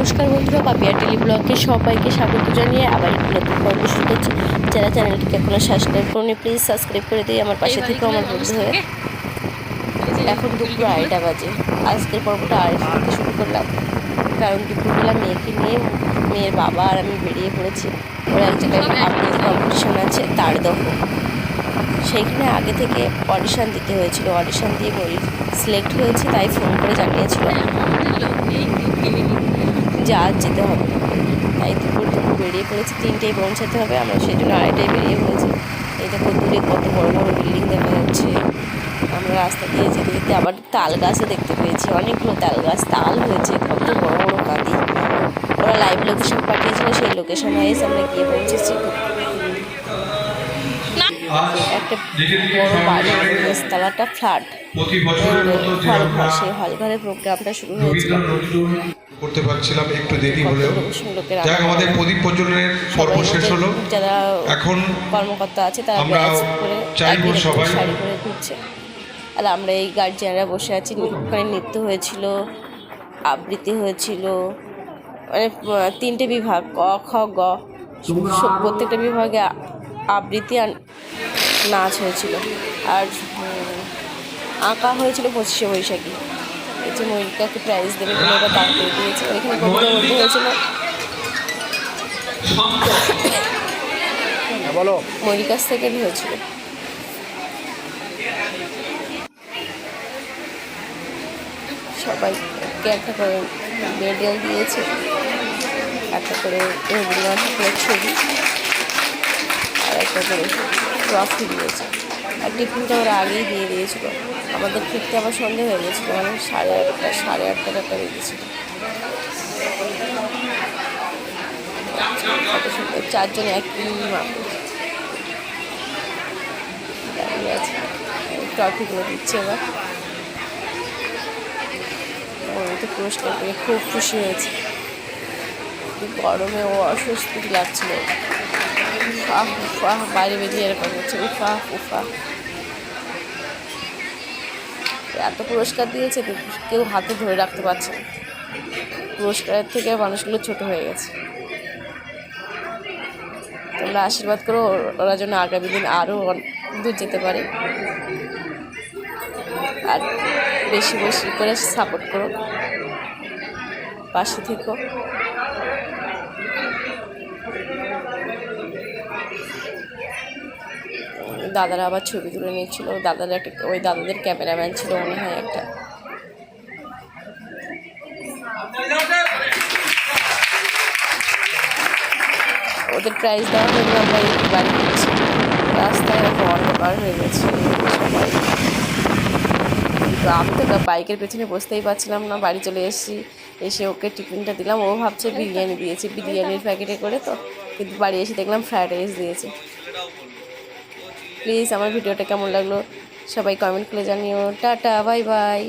নমস্কার বন্ধুরা, পাপিয়া ডেলি ব্লগে সবাইকে স্বাগত জানিয়ে আবার একটি নতুন পর্ব শুরু করছি। যারা চ্যানেলটিকে এখনো সাবস্ক্রাইব করুন প্লিজ সাবস্ক্রাইব করে দিয়ে আমার পাশে থেকে আমার বন্ধু হয়ে। এখন দুপুর 2:30 বাজে। আজকের পর্বটা 2:30 থেকে শুরু করলাম, কারণ দুপুরবেলা মেয়েকে নিয়ে মেয়ের বাবা আর আমি বেরিয়ে পড়েছি। ওর এক জায়গায় আবৃত্তি কম্পিটিশন আছে, তার দখল। সেইখানে আগে থেকে অডিশান দিতে হয়েছিল, অডিশান দিয়ে বই সিলেক্ট হয়েছে, তাই ফোন করে জানিয়েছিল যে আজ যেতে হবে। তাই দুপুর বেরিয়ে পড়েছি, 3টেয় পৌঁছাতে হবে। আমরা সেই জন্য 2:30টায় বেরিয়ে পড়েছি। এই দেখো দূরে কত বড় বড় বিল্ডিং দেখা যাচ্ছে। আমরা রাস্তা দিয়ে যেতে যেতে আবার তাল গাছও দেখতে পেয়েছি, অনেকগুলো তাল গাছ, তাল হয়েছে, কত বড় বড় কাঁদি। ওরা লাইভ লোকেশন পাঠিয়েছিল, সেই লোকেশন ওয়াইজ আমরা গিয়ে পৌঁছেছি। একটা বড় বাড়ি, নিচতলাটা ফ্ল্যাট, সেই হলঘরের প্রোগ্রামটা শুরু হয়েছিল। করতে পারছিলাম একটু দেরি হলেও, যাক আমাদের প্রদীপ প্রজ্বলনের পর্ব শেষ হলো। যারা এখন কর্মকর্তা আছে তারা আমরা চাইবো সবাই শাড়ি করে ঘুরছে, আর আমরা এই গার্জিয়ানরা বসে আছি। ওখানে নৃত্য হয়েছিল, আবৃত্তি হয়েছিল, মানে 3টে বিভাগ, ক খ গ, প্রত্যেকটা বিভাগে আবৃত্তি আর নাচ হয়েছিল। আর আঁকা হয়েছিল 25শে বৈশাখী। এই যে ময়ূরিকাকে প্রাইজ দেবে বলে ওরা দাঁড় করে দিয়েছে। ওইখানে কবিতা বলতে হয়েছিল, ময়ূরিকার সেকেন্ড হয়েছিল। সবাইকে একটা করে মেডেল দিয়েছে, একটা করে রবীন্দ্রনাথ ঠাকুরের ছবি, আর একটা করে ট্রফি দিয়েছে। আর টিফিনটা ওরা আগেই দিয়ে দিয়েছিল। আমাদের ফিরতে আবার সন্ধে হয়ে গেছিলো, মানে 8:30 টাকা বেরিয়েছিল। কত সুন্দর, 4জন একই মাপে দাঁড়িয়ে আছে। ট্রফিগুলো দিচ্ছে এবার। তো পুরস্কার পেয়ে খুব খুশি হয়েছে। গরমে ও অস্বস্তি লাগছিল, বাইরে বেরিয়ে এরকম হচ্ছে, উফা। এত পুরস্কার দিয়েছে, কেউ হাতে ধরে রাখতে পারছে না। পুরস্কারের থেকে মানুষগুলো ছোট হয়ে গেছে। তোমরা আশীর্বাদ করো ওরা যেন আগামী দিন আরও দূর যেতে পারে, আর বেশি বেশি করে সাপোর্ট করো, পাশে থেকো। দাদারা আবার ছবি তুলে নিচ্ছিল। ওই দাদাদের ক্যামেরাম্যান ছিল মনে হয় একটা। ওদের প্রাইজ দেওয়া হয়ে গেলে আমরা একটু বাড়ি ফিরছি। রাস্তায় এরকম অন্ধকার হয়ে গেছে সবাই। আমি তো বাইকের পেছনে বসতেই পারছিলাম না, বাড়ি চলে এসে ওকে টিফিনটা দিলাম। ও ভাবছে বিরিয়ানি দিয়েছে, বিরিয়ানির প্যাকেটে করে, তো কিন্তু বাড়ি এসে দেখলাম ফ্রাইড রাইস দিয়েছে। প্লিজ আমার ভিডিওটা কেমন লাগলো সবাই কমেন্ট করে জানিও। Tata, bye bye.